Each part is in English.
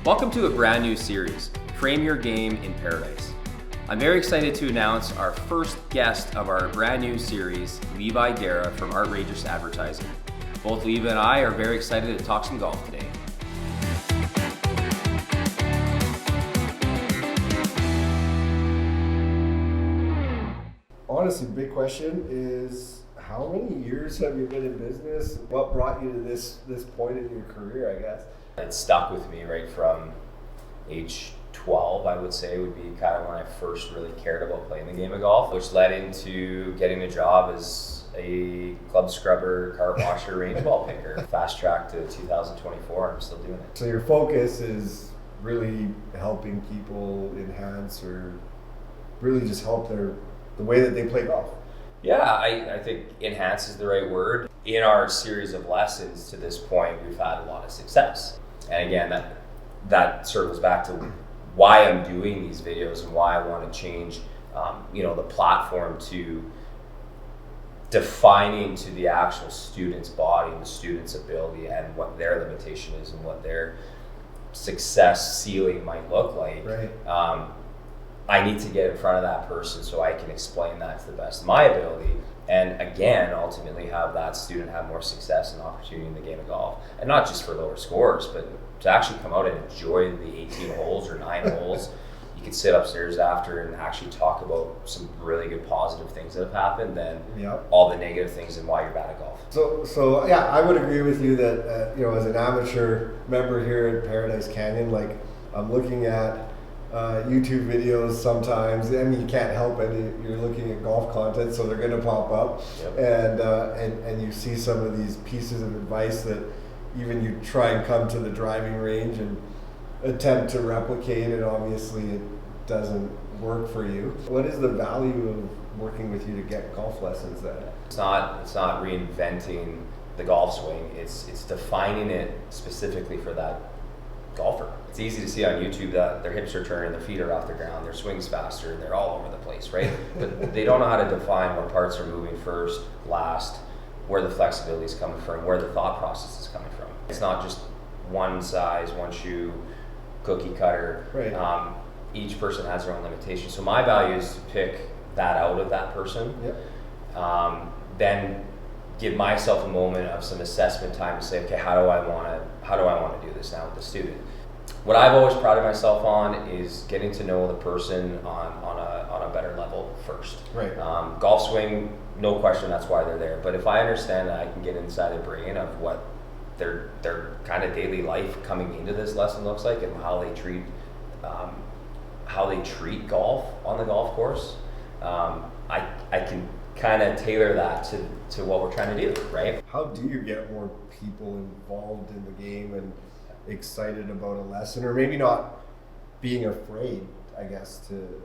Welcome to a brand new series, Frame Your Game in Paradise. I'm very excited to announce our first guest of our brand new series, Levi Guerra from Artrageous Advertising. Both Levi and I are very excited to talk some golf today. Honestly, big question is, how many years have you been in business? What brought you to this point in your career, I guess? It stuck with me right from age 12, I would say, would be kind of when I first really cared about playing the game of golf, which led into getting a job as a club scrubber, cart washer, range ball picker. Fast track to 2024, I'm still doing it. So your focus is really helping people enhance or really just help the way that they play golf. Yeah, I think enhance is the right word. In our series of lessons to this point, we've had a lot of success. And again, that circles back to why I'm doing these videos and why I want to change the platform to defining to the actual student's body and the student's ability and what their limitation is and what their success ceiling might look like. Right. I need to get in front of that person so I can explain that to the best of my ability, and again, ultimately have that student have more success and opportunity in the game of golf. And not just for lower scores, but to actually come out and enjoy the 18 holes or 9 holes. You can sit upstairs after and actually talk about some really good positive things that have happened than all the negative things and why you're bad at golf. So yeah, I would agree with you that as an amateur member here at Paradise Canyon, like I'm looking at YouTube videos sometimes. I mean, you can't help it. You're looking at golf content, so they're going to pop up. Yep. And you see some of these pieces of advice that even you try and come to the driving range and attempt to replicate, and obviously it doesn't work for you. What is the value of working with you to get golf lessons then? It's not reinventing the golf swing. It's defining it specifically for that golfer. It's easy to see on YouTube that their hips are turning, their feet are off the ground, their swing's faster, and they're all over the place, right? But they don't know how to define what parts are moving first, last, where the flexibility is coming from, where the thought process is coming from. It's not just one size, one shoe, cookie cutter. Right. Each person has their own limitations. So my value is to pick that out of that person. Yep. Then give myself a moment of some assessment time to say, okay, how do I want to do this now with the student? What I've always prided myself on is getting to know the person on a better level first. Right. Golf swing, no question, that's why they're there. But if I understand that I can get inside their brain of what their kind of daily life coming into this lesson looks like and how they treat golf on the golf course, I can kind of tailor that to what we're trying to do, right? How do you get more people involved in the game and excited about a lesson, or maybe not being afraid, I guess, to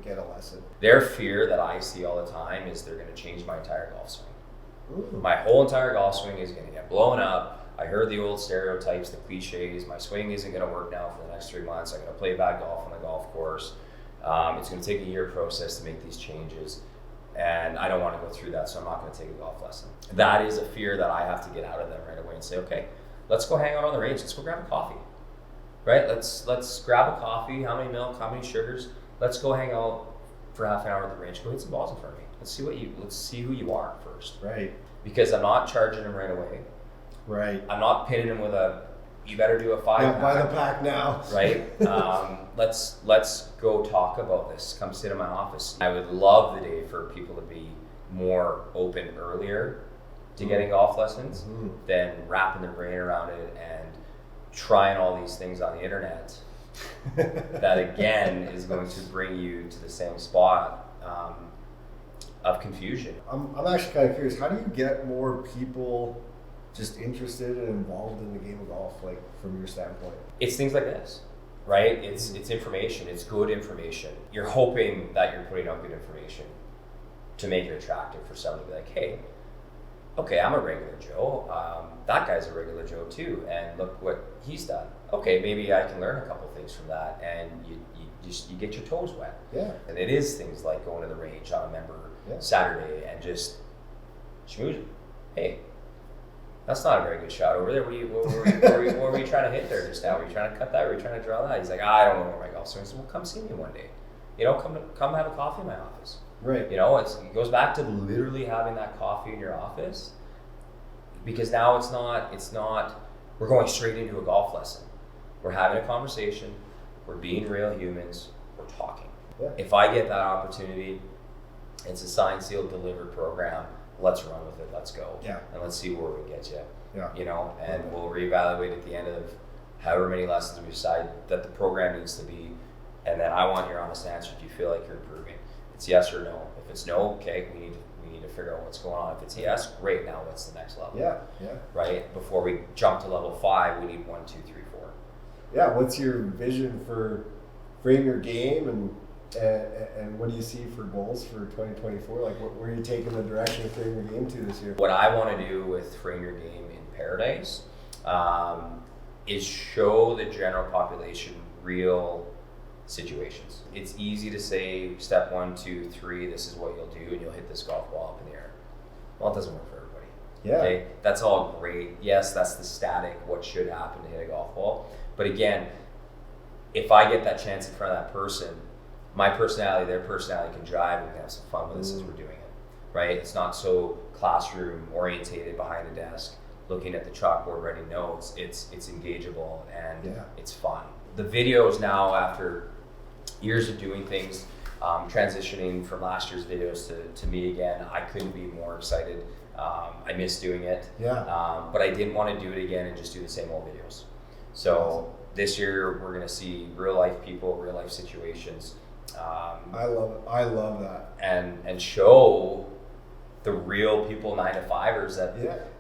get a lesson? Their fear that I see all the time is they're going to change my entire golf swing. Ooh. My whole entire golf swing is going to get blown up. I heard the old stereotypes, the cliches. My swing isn't going to work now for the next 3 months. I'm going to play bad golf on the golf course. It's going to take a year process to make these changes. And I don't want to go through that, so I'm not going to take a golf lesson. That is a fear that I have to get out of them right away and say, okay, let's go hang out on the range. Let's go grab a coffee, right? Let's grab a coffee. How many milk? How many sugars? Let's go hang out for half an hour at the range. Go hit some balls in front of me. Let's see who you are first. Right. Because I'm not charging them right away. Right. I'm not pinning them with you better do a 5-pack. Buy the pack now. Right. Let's go talk about this. Come sit in my office. I would love the day for people to be more open earlier to getting golf lessons than wrapping their brain around it and trying all these things on the internet. That again is going to bring you to the same spot of confusion. I'm actually kind of curious. How do you get more people just interested and involved in the game of golf, like from your standpoint? It's things like this, right? It's information. It's good information. You're hoping that you're putting out good information to make it attractive for someone to be like, hey, okay, I'm a regular Joe. That guy's a regular Joe too, and look what he's done. Okay, maybe I can learn a couple things from that, and you get your toes wet. Yeah. And it is things like going to the range on a member Saturday and just schmoozing. Hey, That's not a very good shot over there. What were you trying to hit there just now? Were you trying to cut that? Were you trying to draw that? He's like, I don't know where my golf swing is. Well, come see me one day. You know, come have a coffee in my office. Right. You know, it goes back to literally having that coffee in your office, because now it's not. We're going straight into a golf lesson. We're having a conversation. We're being real humans. We're talking. Yeah. If I get that opportunity, it's a signed, sealed, delivered program. Let's run with it. Let's go. Yeah. And let's see where we get you. Yeah. You know, and we'll reevaluate at the end of however many lessons we decide that the program needs to be. And then I want your honest answer. Do you feel like you're improving? It's yes or no. If it's no, okay, we need to figure out what's going on. If it's yes, great. Now what's the next level? Yeah. Right. Before we jump to level 5, we need 1, 2, 3, 4. Yeah. What's your vision for Frame Your Game, and what do you see for goals for 2024? Like, where are you taking the direction of Frame Your Game to this year? What I want to do with Frame Your Game in Paradise is show the general population real situations. It's easy to say step 1, 2, 3, this is what you'll do, and you'll hit this golf ball up in the air. Well, it doesn't work for everybody. Yeah. Okay? That's all great. Yes, that's the static, what should happen to hit a golf ball. But again, if I get that chance in front of that person, my personality, their personality can drive, and we can have some fun with this as we're doing it. Right? It's not so classroom orientated behind a desk, looking at the chalkboard writing notes. It's engageable and it's fun. The videos now, after years of doing things, transitioning from last year's videos to me again, I couldn't be more excited. I miss doing it. Yeah. But I didn't want to do it again and just do the same old videos. So this year we're going to see real life people, real life situations. I love it. I love that. And show the real people 9-to-5ers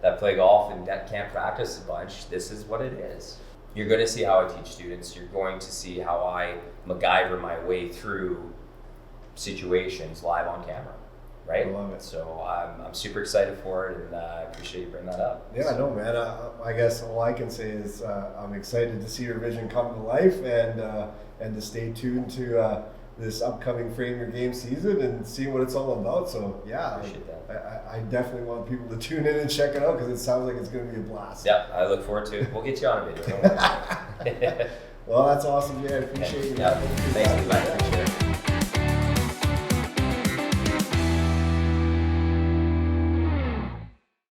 that play golf and that can't practice a bunch. This is what it is. You're going to see how I teach students. You're going to see how I MacGyver my way through situations live on camera, right? I love it. So I'm super excited for it, and I appreciate you bringing that up. Yeah, no, man. I guess all I can say is I'm excited to see your vision come to life, and to stay tuned to this upcoming Frame Your Game season and see what it's all about. So yeah, Appreciate that. I definitely want people to tune in and check it out, because it sounds like it's going to be a blast. Yeah, I look forward to it. We'll get you on a video. Don't worry. Well, that's awesome, yeah. I appreciate you. Yeah, thanks, Levi. Appreciate it.